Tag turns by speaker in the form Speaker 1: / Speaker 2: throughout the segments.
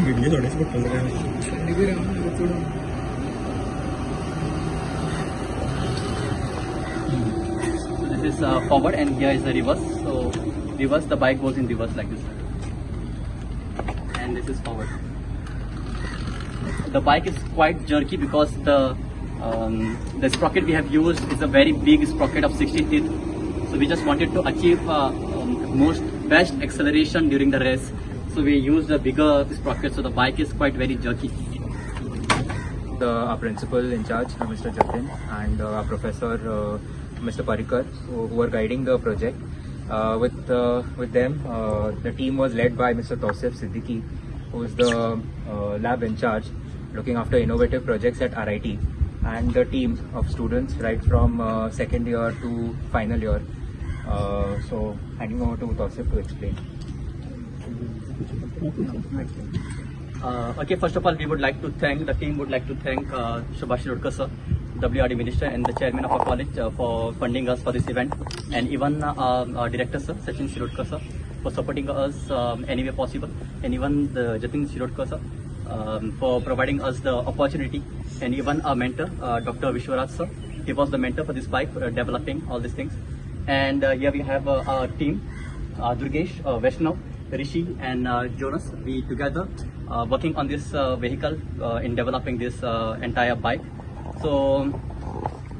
Speaker 1: Video थोडेसे पडतो
Speaker 2: This is forward and here is the reverse. So reverse, the bike goes in reverse like this. And this is forward. The bike is quite jerky because the sprocket we have used is a very big sprocket of 60 teeth. So we just wanted to achieve best acceleration during the race. So we used a bigger sprocket, so the bike is quite very jerky.
Speaker 3: Our principal in charge, Mr. Jatin, and our professor, Mr. Parikar, who were guiding the project. With them, the team was led by Mr. Tausif Siddiqui, who is the lab in charge, looking after innovative projects at RIT, and the team of students right from second year to final year. So, handing over to Tausif to explain.
Speaker 2: Okay, first of all, we would like to thank, the team would like to thank Subhash Shirokar sir, WRD Minister and the Chairman of our college for funding us for this event, and even our Director sir, Sachin Shirokar sir, for supporting us any way possible, and even the Jatin Shirokar sir for providing us the opportunity, and even our mentor, Dr. Vishwaraj sir. He was the mentor for this bike, developing all these things. And here we have our team, Durgesh, Vaishnav, Rishi and Jonas. We together working on this vehicle in developing this entire bike. So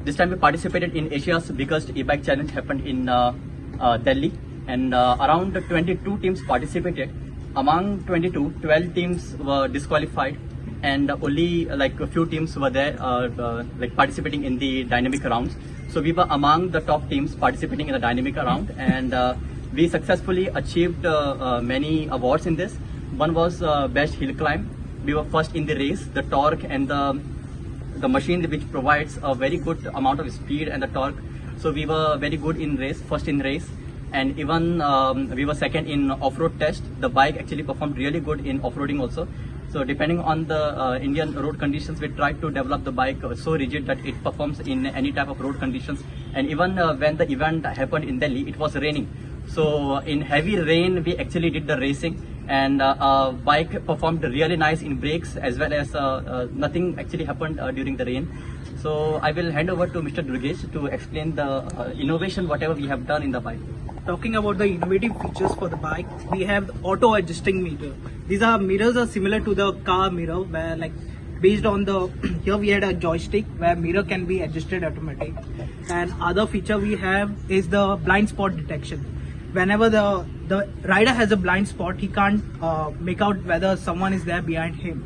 Speaker 2: this time we participated in Asia's biggest e-bike challenge, happened in Delhi, and around 22 teams participated. Among 22, 12 teams were disqualified, and only like a few teams were there like participating in the dynamic rounds. So we were among the top teams participating in the dynamic round, and we successfully achieved many awards in this. One was best hill climb. We were first in the race. The torque and the machine which provides a very good amount of speed and the torque. So we were very good in race, first in race, and even we were second in off-road test. The bike actually performed really good in off-roading also. So depending on the Indian road conditions, we tried to develop the bike so rigid that it performs in any type of road conditions. And even when the event happened in Delhi, it was raining. So in heavy rain, we actually did the racing, and bike performed really nice in brakes, as well as nothing actually happened during the rain. So I will hand over to Mr. Durgesh to explain the innovation, whatever we have done in the bike.
Speaker 4: Talking about the innovative features for the bike, we have the auto adjusting mirror. These are mirrors are similar to the car mirror, where like based on the here we had a joystick where mirror can be adjusted automatic. And other feature we have is the blind spot detection. Whenever the rider has a blind spot, he can't make out whether someone is there behind him.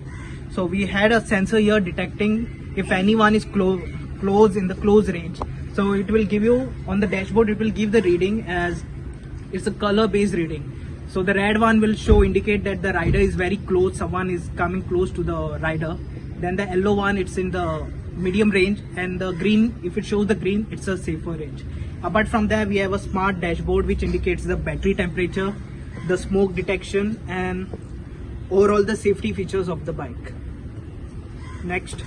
Speaker 4: So we had a sensor here detecting if anyone is close in the close range. So it will give you on the dashboard, it will give the reading as it's a color based reading. So the red one will indicate that the rider is very close, someone is coming close to the rider. Then the yellow one, it's in the medium range, and the green, if it shows the green, it's a safer range. Apart from that, we have a smart dashboard which indicates the battery temperature, the smoke detection, and overall the safety features of the bike. Next.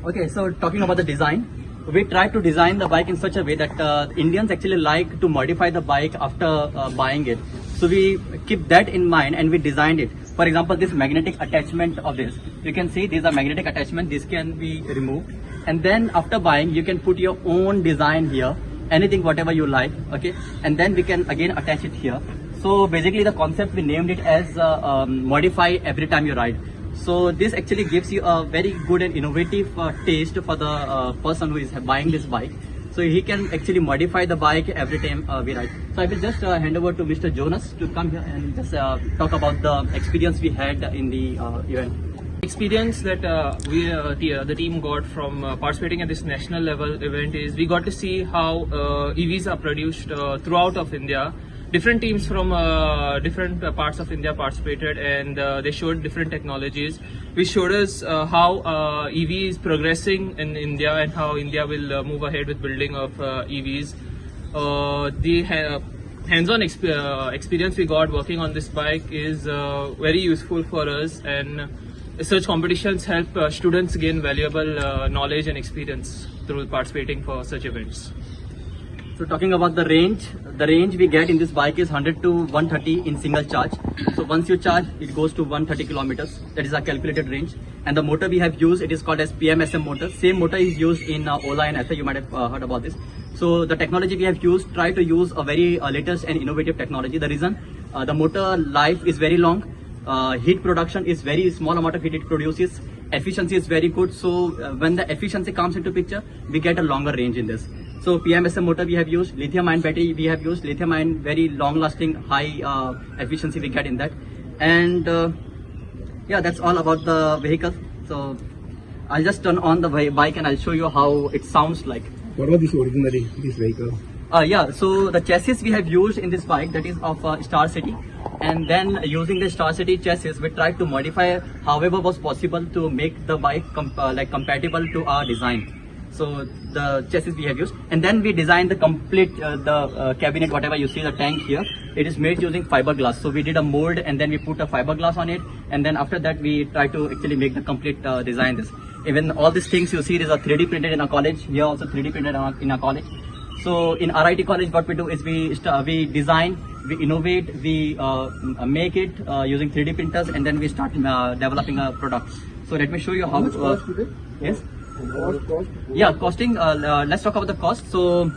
Speaker 2: Okay, so talking about the design, we tried to design the bike in such a way that Indians actually like to modify the bike after buying it. So we keep that in mind and we designed it. For example, this magnetic attachment of this, you can see these are magnetic attachment. This can be removed, and then after buying, you can put your own design here, anything whatever you like. Okay, and then we can again attach it here. So basically, the concept we named it as modify every time you ride. So this actually gives you a very good and innovative taste for the person who is buying this bike. So he can actually modify the bike every time we ride. So I will just hand over to Mr. Jonas to come here and just talk about the experience we had in the event.
Speaker 5: Experience that the team got from participating at this national level event is we got to see how EVs are produced throughout of India. Different teams from different parts of India participated, and they showed different technologies, which showed us how EV is progressing in India and how India will move ahead with building of EVs. The hands-on experience we got working on this bike is very useful for us, and such competitions help students gain valuable knowledge and experience through participating for such events.
Speaker 2: So talking about the range we get in this bike is 100 to 130 in single charge. So once you charge, it goes to 130 kilometers. That is our calculated range. And the motor we have used, it is called as PMSM motor. Same motor is used in Ola and Ather. You might have heard about this. So the technology we have used, try to use a very latest and innovative technology. The reason, the motor life is very long. Heat production is very small amount of heat it produces. Efficiency is very good. So when the efficiency comes into picture, we get a longer range in this. So PMSM motor we have used, lithium ion battery we have used, lithium ion very long lasting, high efficiency we get in that. And yeah, that's all about the vehicle. So I'll just turn on the bike and I'll show you how it sounds like.
Speaker 1: What was this originally, this vehicle?
Speaker 2: Yeah, so the chassis we have used in this bike, that is of Star City, and then using the Star City chassis, we tried to modify however was possible to make the bike compatible to our design. So the chassis we have used, and then we designed the complete cabinet, whatever you see, the tank here, it is made using fiberglass. So we did a mold and then we put a fiberglass on it, and then after that we try to actually make the complete design. This even all these things you see, it is a 3D printed in a college. Here also 3D printed in a college. So in RIT college, what we do is we design, we innovate, we make it using 3D printers, and then we start developing a product. So let me show you how it works. Yes.
Speaker 1: Cost?
Speaker 2: Yeah, costing. Let's talk about the cost. So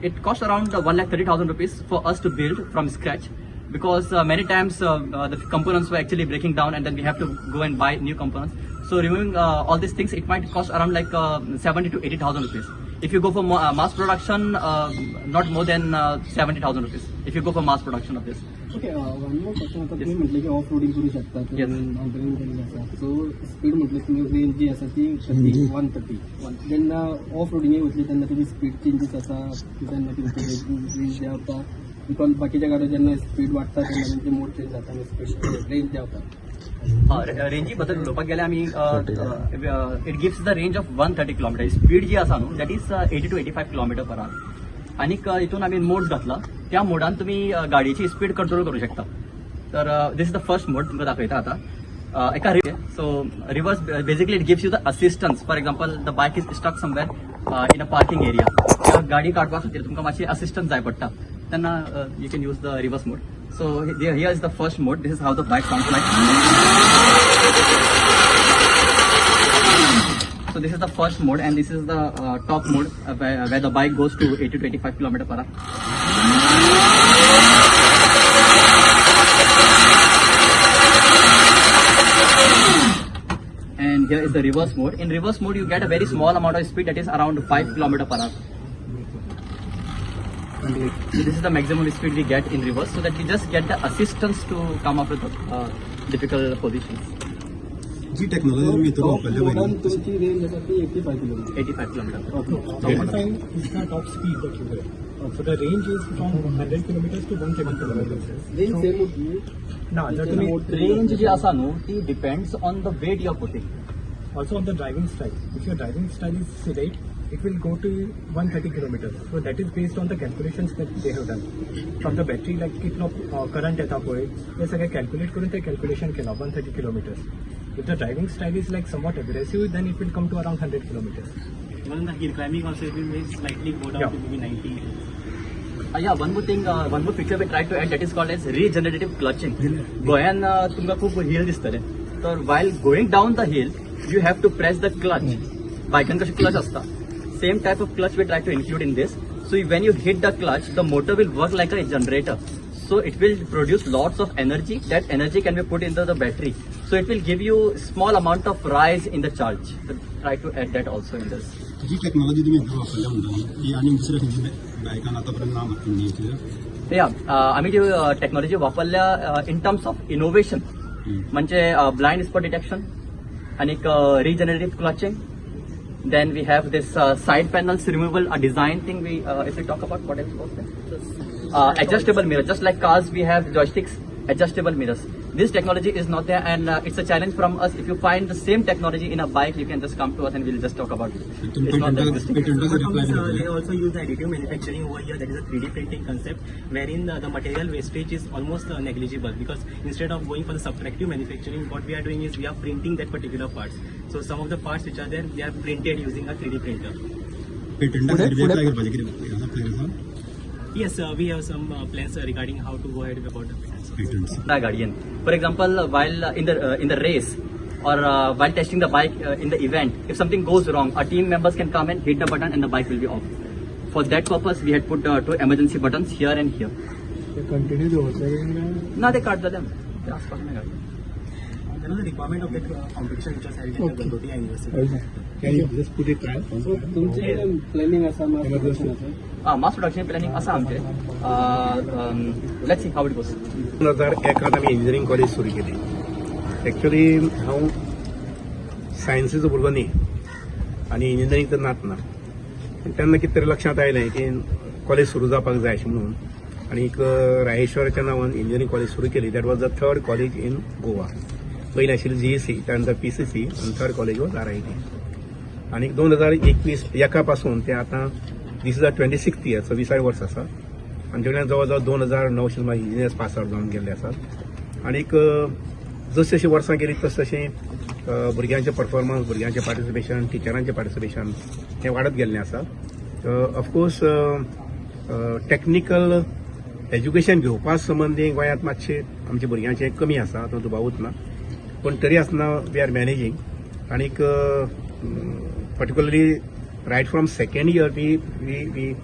Speaker 2: it costs around 1,30,000 rupees for us to build from scratch, because many times the components were actually breaking down, and then we have to go and buy new components. So removing all these things, it might cost around like 70 to 80,000 rupees. If you go for mass production, not more than 70,000 rupees. If you go for mass production of this.
Speaker 1: Okay, one more question. आता तुम्ही म्हटले की off roading करू शकता, mountaineering करू शकता. So speed म्हटलं तुम्ही रेंज जी आसा ती 130. जेन्ना ऑफ रोडिंग वतली तेन्ना तुजी स्पीड चेंजीस आसा, तेन्ना तुमची रेंज देंवता. बिकॉज बाकीच्या गाड्यो जेन्ना स्पीड वाडटा तेन्ना तेंची मोड चेंज जाता आनी स्पीड रेंज देंवता.
Speaker 2: रेंजी बद्दल उलोवपाक गेल्यार आमी it gives the range of 130 kilometre. Speed जी आसा न्हू, that is 80 to 85 kilometre per hour. आनीक हितून आमी मोड्स घातला, त्या मोडान तुम्ही गाडीची स्पीड कंट्रोल करू शकता. तर this is the first mode तुमकां दाखयता आतां. एका so reverse basically it gives you the assistance. For example the bike is stuck somewhere in a parking area, त्या गाडी काडपा खातीर तुमकां मातशी असिस्टन्स जाय पडटा, तेन्ना you can use the reverse mode. So here is the first mode. This is how the bike sounds like. So this is the first mode, and this is the top mode where the bike goes to 80 to 85 km per hour. And here is the reverse mode. In reverse mode, you get a very small amount of speed, that is around 5 km per hour. So this is the maximum speed we get in reverse, so that we just get the assistance to come up with difficult positions.
Speaker 6: जी technology तुम्ही इथं वापरल्या पाहिजे.
Speaker 1: तुमची range आसा ती 85 kilometre.
Speaker 2: 85 kilometers.
Speaker 7: 85 is the top speed that you get. So the range is from 100 kilometers to 170 kilometers.
Speaker 1: Range same उरतली.
Speaker 7: Now, the
Speaker 2: Range जी आसा न्हू, ती depends on the weight you are putting.
Speaker 7: also on the driving style. If your driving style is sedate, it will go to 130 kilometers. So that is based on the calculations that they have done. From the battery, like कितलो current येता पळय, ते सगळे calculate करून ते calculation केला 130 kilometers. If the driving style is like somewhat aggressive, then it will come to around 100 kilometers.
Speaker 8: Even the hill climbing also it will slightly go down to maybe 90.
Speaker 2: Yeah, one more thing, one more feature we tried to add, that is called as regenerative clutching. गोंयान तुमकां खूब हिल दिसतले. तर while going down the hill, you have to press the clutch. Biken कशी clutch असता. Same type of clutch we try to include in this. So when you hit the clutch, the motor will work like a generator. So it will produce lots of energy. That energy can be put into the battery. So it will give you small amount of rise in the charge. So try to add that also in this.
Speaker 6: जी technology तुम्ही इथं वापरल्या म्हणटा ती आणि दुसऱ्या खंयच्या बायकान आतापर्यंत नाव मागून घेतलं.
Speaker 2: आम्ही जे टेक्नॉलॉजी वापरल्या इन टर्म्स ऑफ इनोव्हेशन, म्हणजे ब्लाइंड स्पॉट डिटेक्शन आणि regenerative clutching. Then we have this side panels removable, a design thing. If we talk about what else was there, adjustable mirror. Just like cars, we have joysticks, adjustable mirrors. This technology is not there, and it's a challenge from us. If you find the same technology in a bike, you can just come to us and we'll just talk about it. It's not that existing.
Speaker 8: They also use the additive manufacturing over here. That is a 3D printing concept, wherein the material wastage is almost negligible, because instead of going for the subtractive manufacturing, what we are doing is we are printing that particular parts. So some of the parts which are there, they are printed using a 3D printer.
Speaker 6: पेटंटाक सर्वे apply करपाचें कितें आसा plan आसा
Speaker 8: Yes, we have some plans regarding how to go ahead about the patents.
Speaker 6: Patents
Speaker 2: Guardian. For example, while in the race or while testing the bike in the event, if something goes wrong, our team members can come and hit the button and the bike will be off. For that purpose, we had put 2 emergency buttons here and here. Now they cut them. They ask for me.
Speaker 8: There was a requirement of that competition which was held in the Gandhoti University.
Speaker 6: Can you just put it trial?
Speaker 1: सो तुमचे planning आसा mass production आसा
Speaker 2: mass production planning आसा आमचे. Let's see how it goes.
Speaker 9: 2001 आमी engineering college सुरू केली. Actually हांव सायन्सीचो भुरगो न्ही आनी इंजिनियरींग तर नात ना. तेन्ना कितें तरी लक्षांत आयलें की कॉलेज सुरू जावपाक जाय अशें म्हणून आनीक रायेश्वराच्या नांवान इंजिनियरींग कॉलेज सुरू केली. That was the 3rd college in Goa. पयलीं आशिल्ली GEC, त्यानंतर PCC आनी 3rd कॉलेज वॉज RIT. आनी 2021 पासून ते आतां this is 26th year, 26 verse आसा. आमचे कडल्यान जवळ जवळ 2009 सुमार इंजिनियर्स पास आउट जावन गेल्ले आसात. आनीक जशी जशी वर्सां गेली तस तशें भुरग्यांचें परफॉर्मन्स, भुरग्यांचें पार्टिसिपेशन, टिचरांचें पार्टिसिपेशन हें वाडत गेल्लें आसा. ऑफकोर्स टेक्निकल एज्युकेशन घेवपा संबंदी गोंयांत मातशें आमच्या भुरग्यांचें कमी आसा, तो दुबावूच ना. पण तरी आसतना वी आर मॅनेजींग. आनीक particularly right from 2nd year we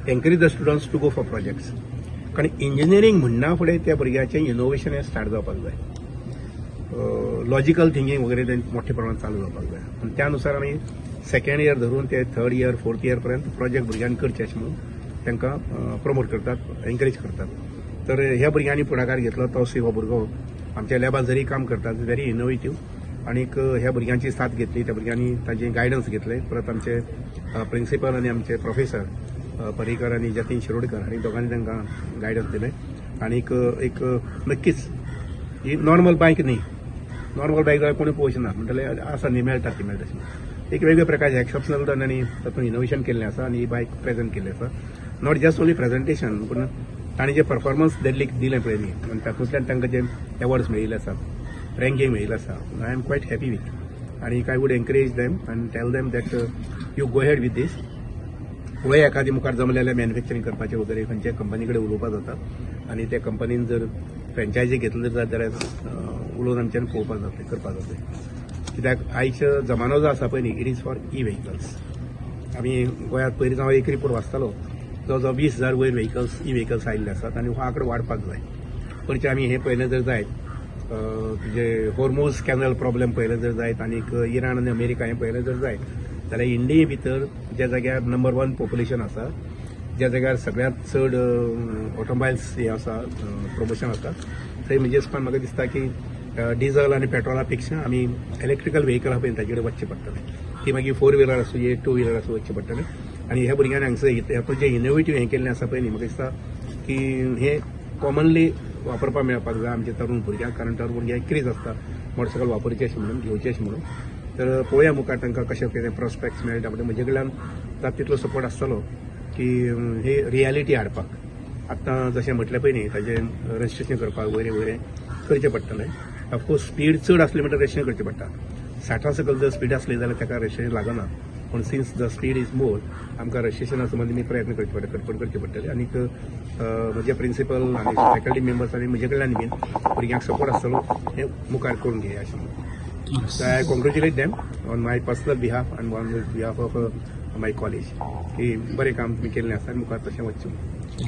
Speaker 9: encourage the students to go for projects. कारण इंजिनियरींग म्हणना फुडें त्या भुरग्याचें इनोव्हेशन हें स्टार्ट जावपाक जाय. लॉजिकल थिंकींग वगैरे मोठ्या प्रमाणात चालू जावपाक जाय. आनी त्या अनुसार आमी 2nd year धरून ते 3rd year 4th year पर्यंत प्रोजेक्ट भुरग्यांनी करचे अशें म्हणून तांकां प्रमोट करतात, एनकरेज करतात. तर ह्या भुरग्यांनी पुढाकार घेतलो. तोसी हो भुरगो आमच्या लॅबांत जरी काम करतात, व्हेरी इनोव्हेटीव. आनीक ह्या भुरग्यांची साथ घेतली, त्या भुरग्यांनी तांचे गायडन्स घेतले. परत आमचे प्रिन्सिपल आनी आमचे प्रोफेसर पर्रीकर आनी जतीन शिरोडकर हांणी दोगांनी तांकां गायडन्स दिलें. आनीक एक नक्कीच ही नॉर्मल बायक न्ही. नॉर्मल बायक जाल्यार कोणी पळोवचे ना म्हणटले आसा न्ही, मेळटा ती मेळटा तशी. एक वेगळे प्रकारचे एक्सेप्शनल तांणी तातूंत इनोव्हेशन केल्लें आसा आनी ही बायक प्रेझेंट केल्ली आसा. नॉट जस्ट ओन्ली प्रेझेंटेशन, पूण तांणी जे परफॉर्मन्स दिलें पळय न्ही, आनी तातूंतल्यान तांकां जे एवॉर्ड्स मेळिल्ले आसात, रँकींग मेळिल्लें आसा. I am quite happy with. आनीक आय वूड एनकरेज देम आनी tell them that you go ahead with this. पळय एखादी मुखार जमलेलें मॅन्युफॅक्चरींग करपाचें वगैरे खंयच्या कंपनी कडेन उलोवपाक जाता. आनी त्या कंपनीन जर फ्रँचायजी घेतली जाल्यार उलोवन आमच्यान पळोवपाक जाता, करपाक जाता. कित्याक आयचो जमानो जो आसा पळय न्ही, इट इज फॉर व्हेकल्स. आमी गोंयांत पयलीं हांव एक रिपोर्ट वाचतालो, जवळ जवळ 20,000 वयर व्हेकल्स आयिल्ले आसात आनी हो आंकडो वाडपाक जाय. परचे आमी हे पयलें जर जायत, तुजे हॉर्मोज कॅनल प्रॉब्लेम पयलें जर जायत, आनीक इराण आनी अमेरिका हें पयलें जर जायत, जाल्यार इंडिये भितर ज्या जाग्यार नंबर 1 पॉप्युलेशन आसा, ज्या जाग्यार सगळ्यांत चड ऑटोमोबायल्स हे आसा, प्रमोशन आसा, थंय म्हणजे हिसपान म्हाका दिसता की डिझल आनी पेट्रोला पेक्षा आमी इलेक्ट्रिकल व्हेकल आहा पळय ताचे कडेन वचचें पडटलें. ती मागीर 4 व्हिलर आसूं, 2 व्हिलर आसूं वचचें पडटलें. आनी ह्या भुरग्यांनी हांगसर हातूंत जे इनोव्हेटीव हें केल्लें आसा पळय न्ही, म्हाका दिसता की हें कॉमनली वापरपाक मेळपाक जाय आमच्या तरूण भुरग्यांक. कारण तरूण भुरग्यांक क्रेज आसता मोटरसायकल वापरची अशें म्हणून, घेवची अशें म्हणून. तर पळोवया मुखार तांकां कशें कितें प्रॉस्पेक्ट्स मेळटा. म्हणजे म्हजे कडल्यान जाता तितलो सपोर्ट आसतलो की हे रियलिटी हाडपाक. आतां जशें म्हटलें पळय न्ही, ताजें रजिस्ट्रेशन करपाक वयरें करचें पडटलें. ऑफकोर्स स्पीड चड आसली म्हणल्यार रजिस्ट्रेशन करचें पडटा. 60 सकयल जर स्पीड आसली जाल्यार ताका रजिस्ट्रेशन लागना. पूण since the speed is more, आमकां रजिस्ट्रेशना संबंदी प्रयत्न करचे पडटा, खटपट करची पडटली. आनीक म्हजे प्रिन्सिपल आनी फॅकल्टी मेंबर्स आनी म्हजे कडल्यान बीन भुरग्यांक सपोर्ट आसतलो हें मुखार करून घेया अशें म्हणून. So I congratulate them on my personal behalf and on behalf of my college की बरें काम तुमी केल्लें आसा आनी मुखार तशें वचचें.